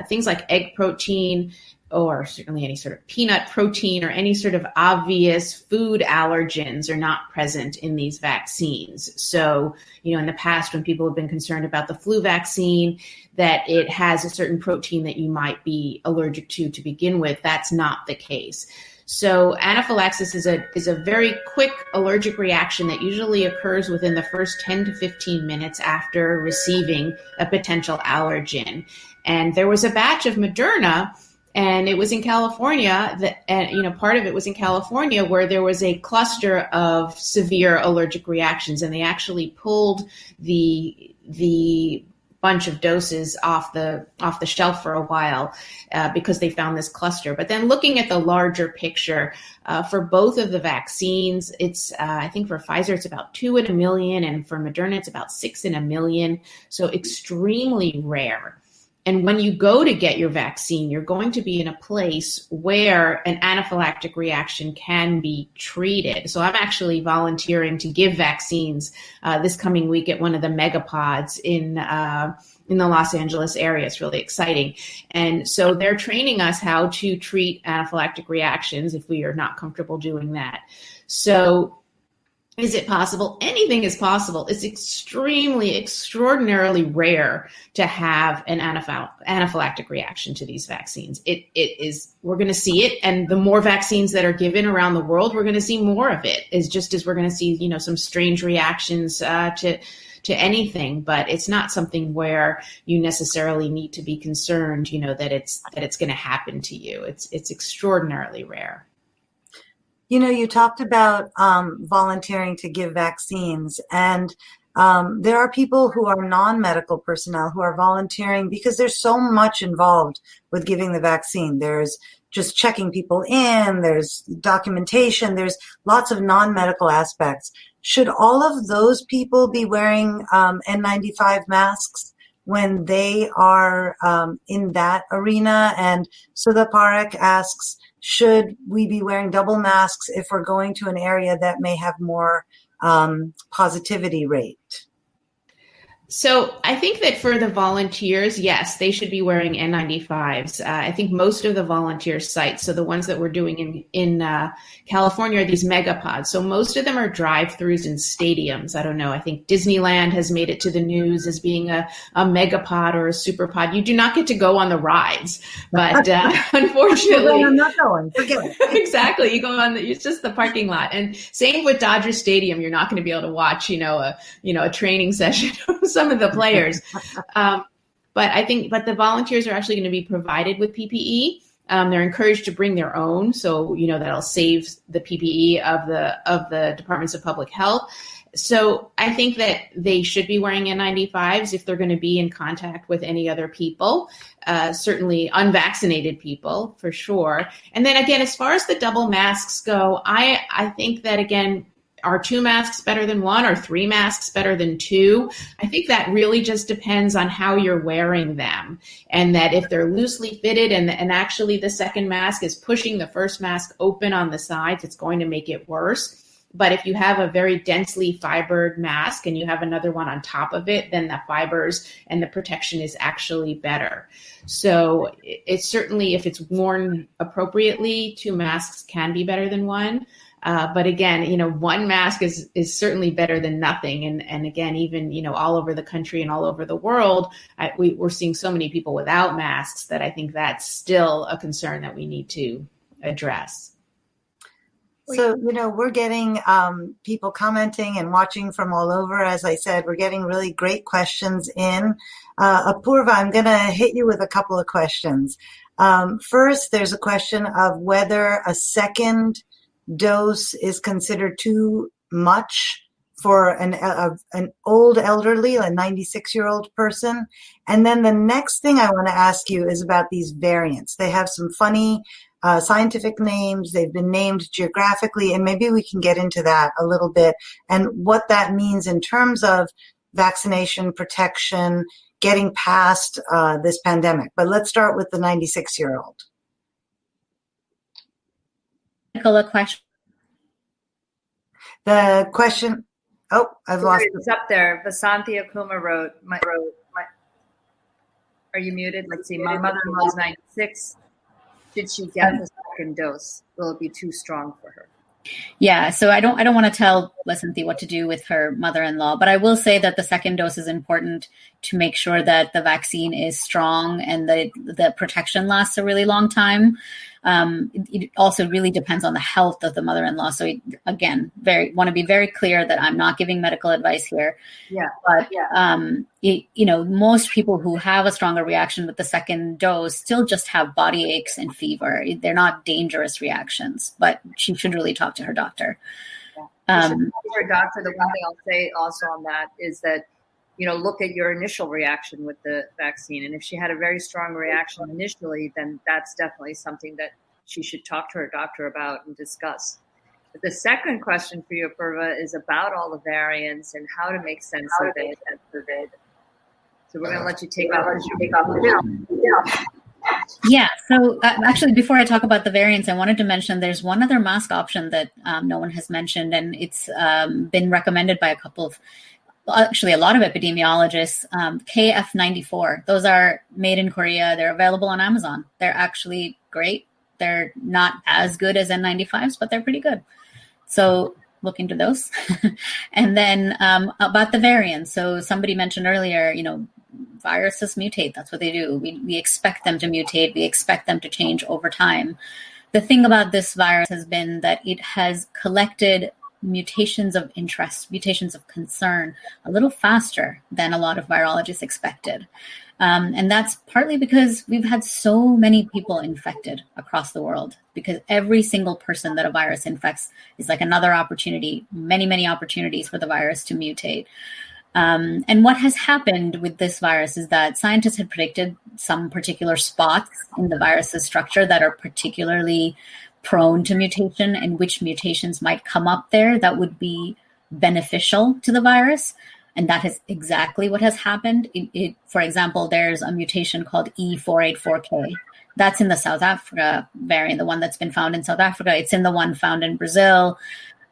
things like egg protein, or certainly any sort of peanut protein, or any sort of obvious food allergens are not present in these vaccines. So, in the past, when people have been concerned about the flu vaccine, that it has a certain protein that you might be allergic to begin with, that's not the case. So anaphylaxis is a very quick allergic reaction that usually occurs within the first 10 to 15 minutes after receiving a potential allergen. And there was a batch of Moderna, and it was in California, part of it was in California, where there was a cluster of severe allergic reactions, and they actually pulled the bunch of doses off the shelf for a while because they found this cluster. But then looking at the larger picture, for both of the vaccines, it's I think for Pfizer it's about 2 in a million, and for Moderna it's about 6 in a million. So extremely rare. And when you go to get your vaccine, you're going to be in a place where an anaphylactic reaction can be treated. So I'm actually volunteering to give vaccines this coming week at one of the megapods in the Los Angeles area. It's really exciting. And so they're training us how to treat anaphylactic reactions if we are not comfortable doing that. So is it possible? Anything is possible. It's extraordinarily rare to have an anaphylactic reaction to these vaccines. It is, we're going to see it. And the more vaccines that are given around the world, we're going to see more of it. Is just as we're going to see, some strange reactions to anything, but it's not something where you necessarily need to be concerned, that it's going to happen to you. It's extraordinarily rare. You talked about volunteering to give vaccines, and there are people who are non-medical personnel who are volunteering because there's so much involved with giving the vaccine. There's just checking people in, there's documentation, there's lots of non-medical aspects. Should all of those people be wearing N95 masks when they are in that arena? And Sudha Parekh asks, should we be wearing double masks if we're going to an area that may have more positivity rate? So I think that for the volunteers, yes, they should be wearing N95s. I think most of the volunteer sites, so the ones that we're doing in California, are these megapods. So most of them are drive-throughs in stadiums. I don't know. I think Disneyland has made it to the news as being a megapod or a superpod. You do not get to go on the rides, but unfortunately, well, I'm not going. Forget it. Exactly. You go on it's just the parking lot. And same with Dodger Stadium. You're not going to be able to watch, a training session of some of the players. But the volunteers are actually going to be provided with PPE. They're encouraged to bring their own. So, that'll save the PPE of the Departments of Public Health. So I think that they should be wearing N95s if they're going to be in contact with any other people, certainly unvaccinated people for sure. And then again, as far as the double masks go, I think that again, are 2 masks better than 1 or 3 masks better than 2? I think that really just depends on how you're wearing them. And that if they're loosely fitted and actually the second mask is pushing the first mask open on the sides, it's going to make it worse. But if you have a very densely fibered mask and you have another one on top of it, then the fibers and the protection is actually better. So it's certainly, if it's worn appropriately, 2 masks can be better than 1. But again, 1 mask is certainly better than nothing. And again, even, all over the country and all over the world, we're seeing so many people without masks that I think that's still a concern that we need to address. So, we're getting people commenting and watching from all over. As I said, we're getting really great questions in. Apurva, I'm going to hit you with a couple of questions. First, there's a question of whether a second dose is considered too much for an old elderly, a 96-year-old person. And then the next thing I want to ask you is about these variants. They have some funny scientific names. They've been named geographically, and maybe we can get into that a little bit and what that means in terms of vaccination, protection, getting past this pandemic. But let's start with the 96-year-old. Question. The question. Oh, I've lost it. It's up there. Vasanthi Akuma wrote. Are you muted? Let's see. My mother-in-law's 96. Should she get the second dose? Will it be too strong for her? Yeah, so I don't want to tell Vasanthi what to do with her mother-in-law, but I will say that the second dose is important to make sure that the vaccine is strong and the protection lasts a really long time. It also really depends on the health of the mother-in-law. So again, want to be very clear that I'm not giving medical advice here. Yeah. But most people who have a stronger reaction with the second dose still just have body aches and fever. They're not dangerous reactions, but she should really talk to her doctor. Yeah. Her doctor. The one thing I'll say also on that is that, look at your initial reaction with the vaccine. And if she had a very strong reaction initially, then that's definitely something that she should talk to her doctor about and discuss. But the second question for you, Apurva, is about all the variants and how to make sense of it. So we're going to let you take off the Yeah. So actually, before I talk about the variants, I wanted to mention there's one other mask option that no one has mentioned, and it's been recommended by a lot of epidemiologists, KF94. Those are made in Korea. They're available on Amazon. They're actually great. They're not as good as N95s, but they're pretty good. So look into those. And then about the variants. So somebody mentioned earlier, viruses mutate. That's what they do. We expect them to mutate. We expect them to change over time. The thing about this virus has been that it has collected mutations of interest, mutations of concern a little faster than a lot of virologists expected. And that's partly because we've had so many people infected across the world, because every single person that a virus infects is like another opportunity, many, many opportunities for the virus to mutate. And what has happened with this virus is that scientists had predicted some particular spots in the virus's structure that are particularly prone to mutation, and which mutations might come up there that would be beneficial to the virus. And that is exactly what has happened. For example, there's a mutation called E484K. That's in the South Africa variant, the one that's been found in South Africa. It's in the one found in Brazil.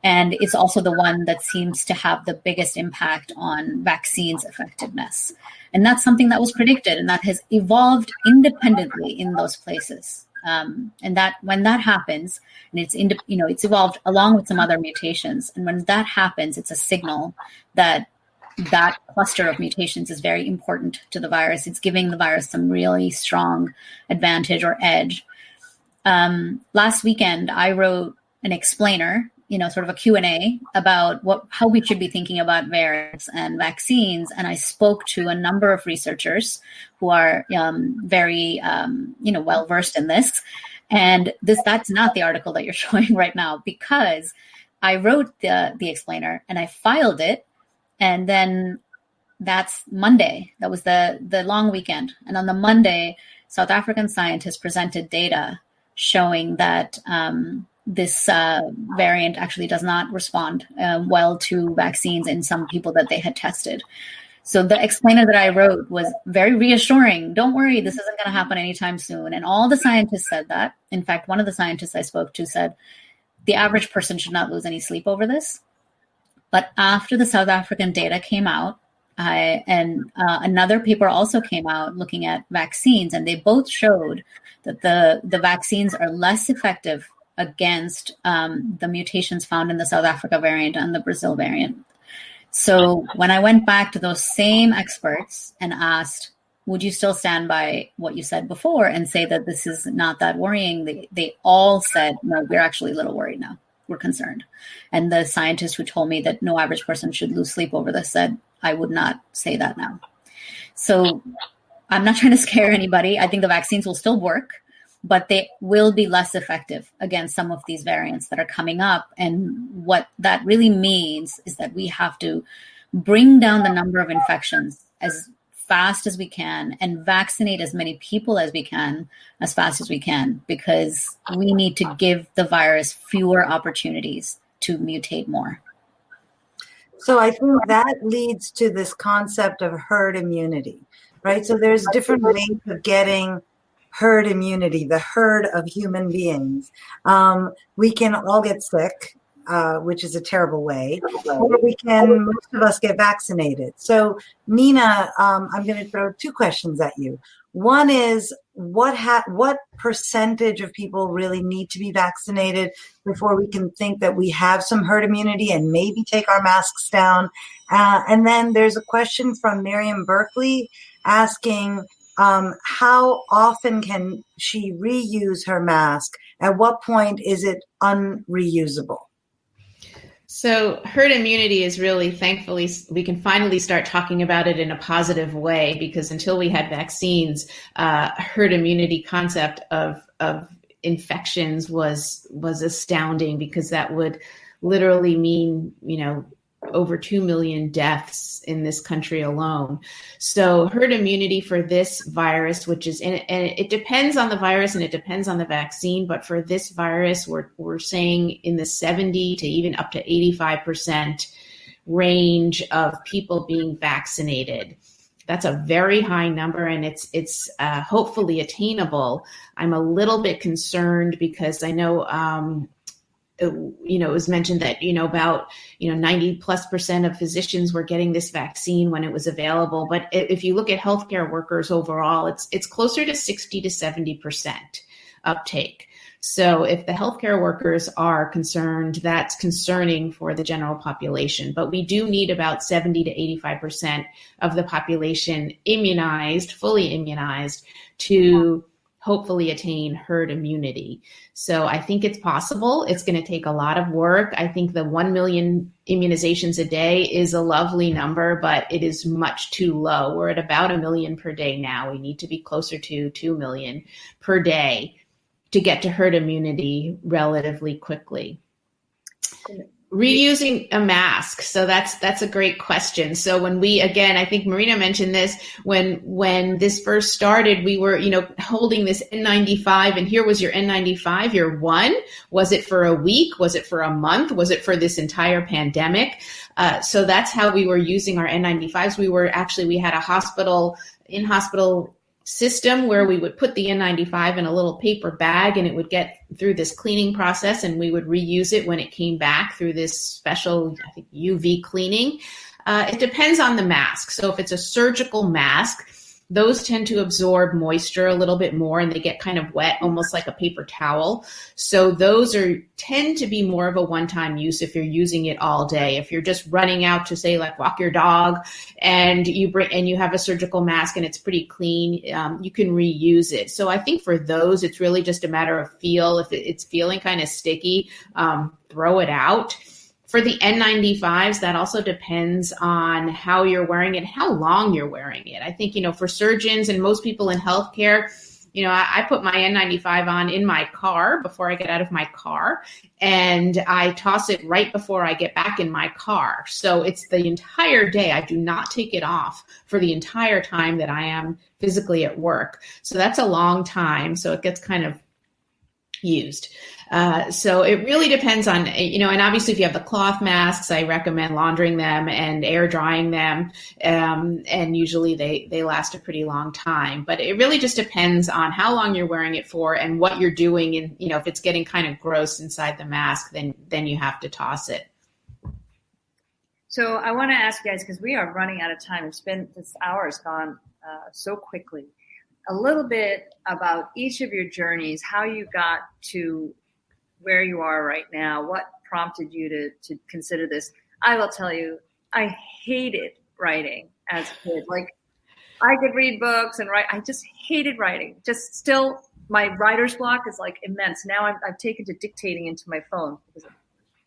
And it's also the one that seems to have the biggest impact on vaccines effectiveness. And that's something that was predicted, and that has evolved independently in those places. And that when that happens, and it's evolved along with some other mutations. And when that happens, it's a signal that that cluster of mutations is very important to the virus. It's giving the virus some really strong advantage or edge. Last weekend, I wrote an explainer, sort of a Q&A about how we should be thinking about variants and vaccines. And I spoke to a number of researchers who are very, well-versed in this. And that's not the article that you're showing right now, because I wrote the explainer and I filed it. And then that's Monday. That was the long weekend. And on the Monday, South African scientists presented data showing that this variant actually does not respond well to vaccines in some people that they had tested. So the explainer that I wrote was very reassuring. Don't worry, this isn't going to happen anytime soon. And all the scientists said that. In fact, one of the scientists I spoke to said the average person should not lose any sleep over this. But after the South African data came out, another paper also came out looking at vaccines, and they both showed that the vaccines are less effective against the mutations found in the South Africa variant and the Brazil variant. So when I went back to those same experts and asked, would you still stand by what you said before and say that this is not that worrying? They all said, no, we're actually a little worried now. We're concerned. And the scientist who told me that no average person should lose sleep over this said, I would not say that now. So I'm not trying to scare anybody. I think the vaccines will still work, but they will be less effective against some of these variants that are coming up. And what that really means is that we have to bring down the number of infections as fast as we can and vaccinate as many people as we can, as fast as we can, because we need to give the virus fewer opportunities to mutate more. So I think that leads to this concept of herd immunity, right? So there's different ways of getting herd immunity, the herd of human beings. We can all get sick, which is a terrible way, or most of us get vaccinated. So Nina, I'm going to throw two questions at you. One is, what percentage of people really need to be vaccinated before we can think that we have some herd immunity and maybe take our masks down? And then there's a question from Miriam Berkeley asking, how often can she reuse her mask? At what point is it unreusable? So herd immunity is really, thankfully, we can finally start talking about it in a positive way, because until we had vaccines, herd immunity concept of infections was astounding, because that would literally mean, over 2 million deaths in this country alone. So herd immunity for this virus, and it depends on the virus and it depends on the vaccine, but for this virus, we're saying in the 70 to even up to 85% range of people being vaccinated. That's a very high number, and it's hopefully attainable. I'm a little bit concerned because I know, it was mentioned that, about, 90+% of physicians were getting this vaccine when it was available. But if you look at healthcare workers overall, it's closer to 60 to 70% uptake. So if the healthcare workers are concerned, that's concerning for the general population. But we do need about 70 to 85% of the population immunized, fully immunized, to hopefully attain herd immunity. So I think it's possible. It's going to take a lot of work. I think the 1 million immunizations a day is a lovely number, but it is much too low. We're at about 1 million per day now. We need to be closer to 2 million per day to get to herd immunity relatively quickly. Reusing a mask. So that's a great question. So when I think Marina mentioned this, when this first started, we were, holding this N95, and here was your N95, your one. Was it for a week? Was it for a month? Was it for this entire pandemic? So that's how we were using our N95s. We had a in-hospital system where we would put the N95 in a little paper bag, and it would get through this cleaning process, and we would reuse it when it came back through this special, I think, UV cleaning. It depends on the mask. So if it's a surgical mask, those tend to absorb moisture a little bit more, and they get kind of wet, almost like a paper towel. So those tend to be more of a one-time use if you're using it all day. If you're just running out to, say, like walk your dog, and you have a surgical mask and it's pretty clean, you can reuse it. So I think for those, it's really just a matter of feel. If it's feeling kind of sticky, throw it out. For the N95s, that also depends on how you're wearing it, how long you're wearing it. I think, for surgeons and most people in healthcare, I put my N95 on in my car before I get out of my car, and I toss it right before I get back in my car. So it's the entire day. I do not take it off for the entire time that I am physically at work. So that's a long time. So it gets kind of used. So it really depends on, and obviously if you have the cloth masks, I recommend laundering them and air drying them. And usually they last a pretty long time, but it really just depends on how long you're wearing it for and what you're doing. And, if it's getting kind of gross inside the mask, then you have to toss it. So I want to ask you guys, because we are running out of time. This hour has gone so quickly. A little bit about each of your journeys, how you got to where you are right now, what prompted you to consider this. I will tell you, I hated writing as a kid. Like, I could read books and write. I just hated writing. Just still, my writer's block is like immense. Now I've taken to dictating into my phone,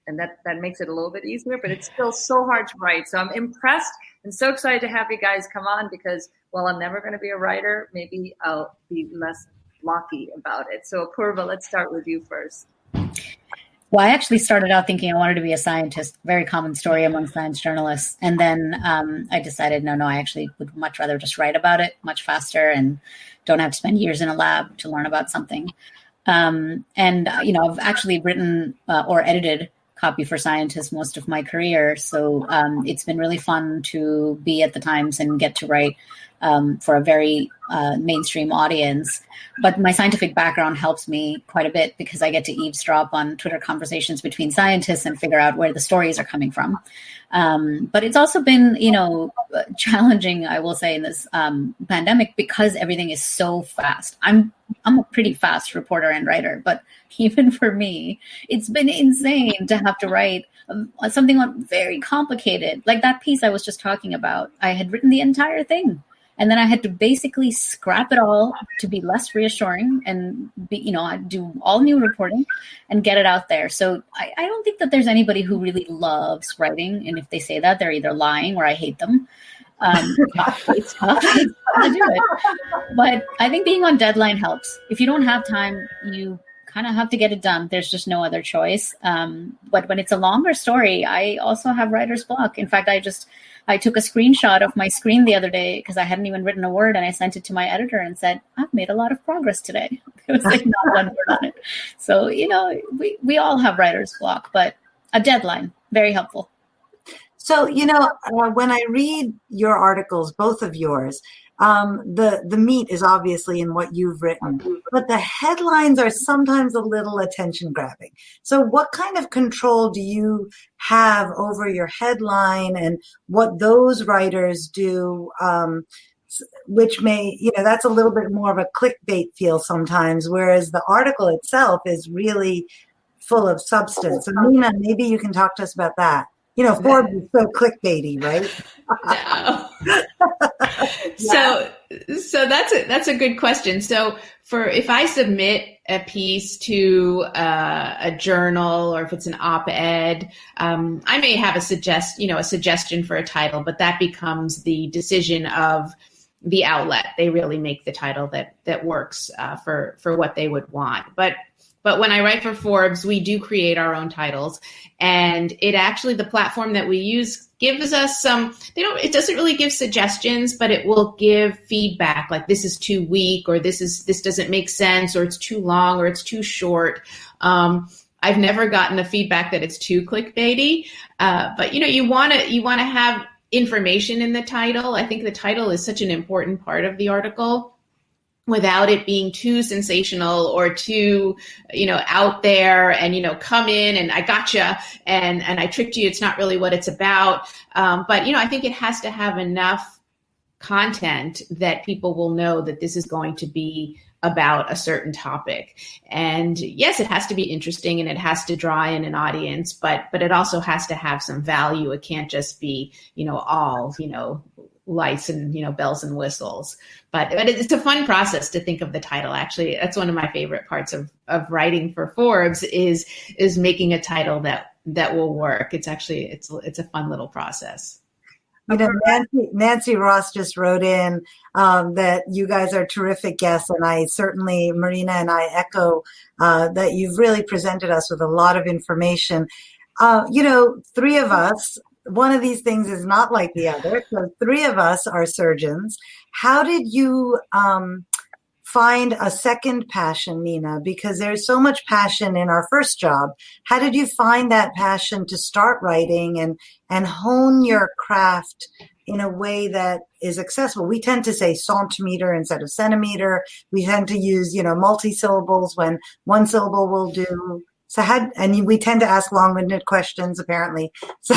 and that makes it a little bit easier, but it's still so hard to write. So I'm impressed and so excited to have you guys come on, because while I'm never going to be a writer, maybe I'll be less blocky about it. So Apurva, let's start with you first. Well, I actually started out thinking I wanted to be a scientist, very common story among science journalists. And then I decided, no, I actually would much rather just write about it much faster and don't have to spend years in a lab to learn about something. I've actually written or edited copy for scientists most of my career. So it's been really fun to be at the Times and get to write for a very mainstream audience. But my scientific background helps me quite a bit because I get to eavesdrop on Twitter conversations between scientists and figure out where the stories are coming from. But it's also been, challenging, I will say, in this pandemic because everything is so fast. I'm a pretty fast reporter and writer, but even for me, it's been insane to have to write something very complicated. Like that piece I was just talking about, I had written the entire thing. And then I had to basically scrap it all to be less reassuring and do all new reporting and get it out there. So I don't think that there's anybody who really loves writing. And if they say that, they're either lying or I hate them. It's tough to do it. But I think being on deadline helps. If you don't have time, you kind of have to get it done. There's just no other choice. But when it's a longer story, I also have writer's block. In fact, I took a screenshot of my screen the other day because I hadn't even written a word, and I sent it to my editor and said, I've made a lot of progress today. There was like not one word on it. So, we all have writer's block, but a deadline, very helpful. So, when I read your articles, both of yours, the meat is obviously in what you've written, but the headlines are sometimes a little attention grabbing. So what kind of control do you have over your headline and what those writers do, which may, that's a little bit more of a clickbait feel sometimes, whereas the article itself is really full of substance. So Nina, maybe you can talk to us about that. Forbes is so clickbaity, right? So that's a good question. So if I submit a piece to a journal, or if it's an op-ed, I may have a suggestion for a title, but that becomes the decision of the outlet. They really make the title that works for what they would want. But when I write for Forbes, we do create our own titles, and the platform that we use gives us it doesn't really give suggestions, but it will give feedback, like this is too weak, or this doesn't make sense, or it's too long, or it's too short. I've never gotten the feedback that it's too clickbaity, but you want to have information in the title. I think the title is such an important part of the article, without it being too sensational or too, out there and, come in and I gotcha and I tricked you. It's not really what it's about. But, I think it has to have enough content that people will know that this is going to be about a certain topic. And yes, it has to be interesting and it has to draw in an audience, but it also has to have some value. It can't just be, all, lights and bells and whistles, but it's a fun process to think of the title. Actually, that's one of my favorite parts of writing for Forbes is making a title that will work. It's a fun little process. Nancy Ross just wrote in that you guys are terrific guests, and I certainly, Marina and I echo that you've really presented us with a lot of information. Three of us, one of these things is not like the other. So three of us are surgeons. How did you find a second passion, Nina? Because there's so much passion in our first job. How did you find that passion to start writing and hone your craft in a way that is accessible? We tend to say centimeter instead of centimeter. We tend to use, multi-syllables when one syllable will do. So and we tend to ask long-winded questions, apparently. So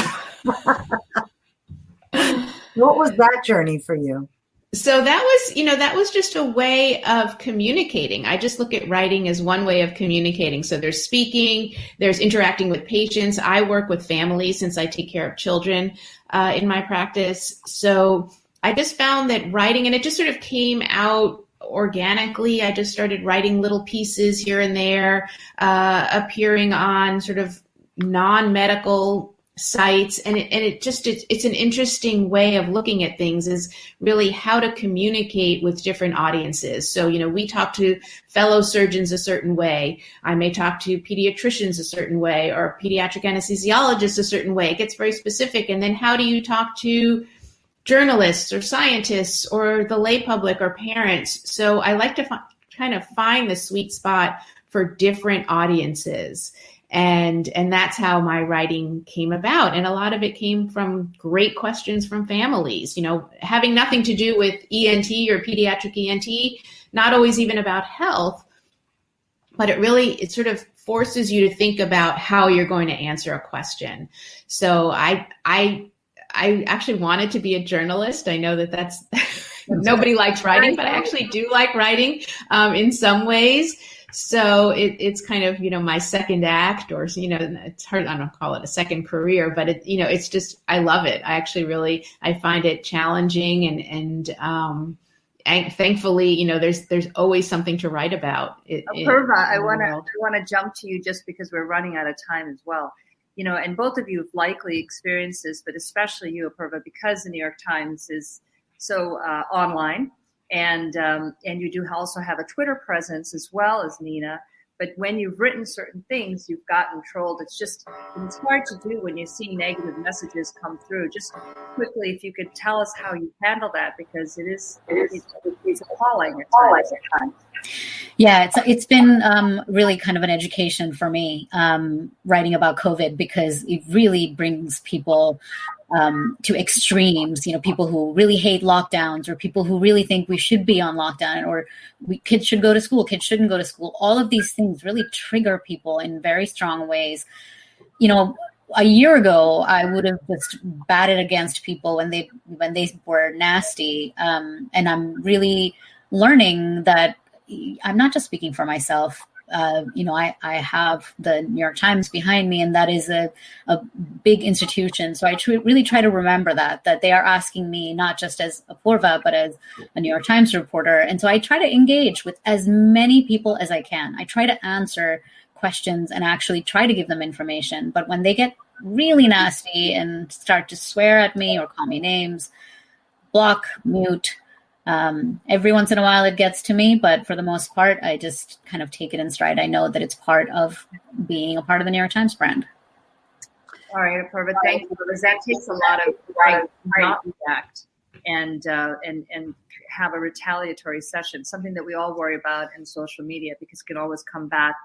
what was that journey for you? So that was just a way of communicating. I just look at writing as one way of communicating. So there's speaking, there's interacting with patients. I work with families since I take care of children in my practice. So I just found that writing, and it just sort of came out organically. I just started writing little pieces here and there, appearing on sort of non-medical sites. And it's an interesting way of looking at things, is really how to communicate with different audiences. So, we talk to fellow surgeons a certain way. I may talk to pediatricians a certain way, or pediatric anesthesiologists a certain way. It gets very specific. And then how do you talk to journalists or scientists or the lay public or parents? So I like to kind of find the sweet spot for different audiences. And that's how my writing came about. And a lot of it came from great questions from families, having nothing to do with ENT or pediatric ENT, not always even about health, but it sort of forces you to think about how you're going to answer a question. So I actually wanted to be a journalist. I know that's nobody likes writing, but I actually do like writing in some ways. So it's kind of, my second act, or, it's hard, I don't call it a second career, but it's just, I love it. I actually I find it challenging and thankfully, there's always something to write about. Apurva, I want to jump to you just because we're running out of time as well. And both of you have likely experienced this, but especially you, Apurva, because the New York Times is so online. And you do also have a Twitter presence as well as Nina. But when you've written certain things, you've gotten trolled. It's hard to do when you see negative messages come through. Just quickly, if you could tell us how you handle that, because it's appalling at times. Yeah, it's been really kind of an education for me writing about COVID, because it really brings people to extremes, people who really hate lockdowns, or people who really think we should be on lockdown, or kids should go to school, kids shouldn't go to school. All of these things really trigger people in very strong ways. A year ago, I would have just batted against people when they were nasty. And I'm really learning that I'm not just speaking for myself. I have the New York Times behind me, and that is a big institution. So I really try to remember that they are asking me not just as Apoorva, but as a New York Times reporter. And so I try to engage with as many people as I can. I try to answer questions and actually try to give them information. But when they get really nasty and start to swear at me or call me names, block, mute. Every once in a while it gets to me, but for the most part, I just kind of take it in stride. I know that it's part of being a part of the New York Times brand. All right, Apoorva, thank you, because that takes a lot of pride to not react and have a retaliatory session, something that we all worry about in social media because it can always come back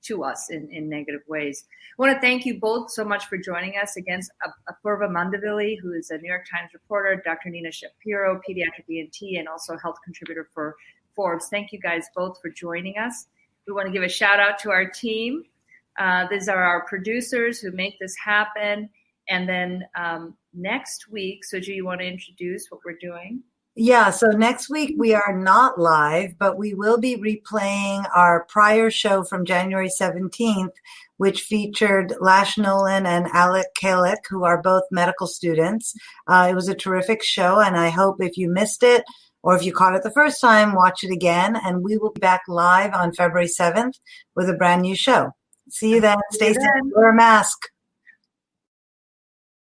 to us in negative ways. I want to thank you both so much for joining us. Against Apoorva Mandavilli, who is a New York Times reporter, Dr. Nina Shapiro, pediatric ENT, and also health contributor for Forbes. Thank you guys both for joining us. We want to give a shout out to our team. These are our producers who make this happen. And then next week, Suju, you want to introduce what we're doing? Yeah, so next week we are not live, but we will be replaying our prior show from January 17th, which featured Lash Nolan and Alec Kalick, who are both medical students. It was a terrific show, and I hope if you missed it or if you caught it the first time, watch it again. And we will be back live on February 7th with a brand new show. See you then. Stay safe. Wear a mask.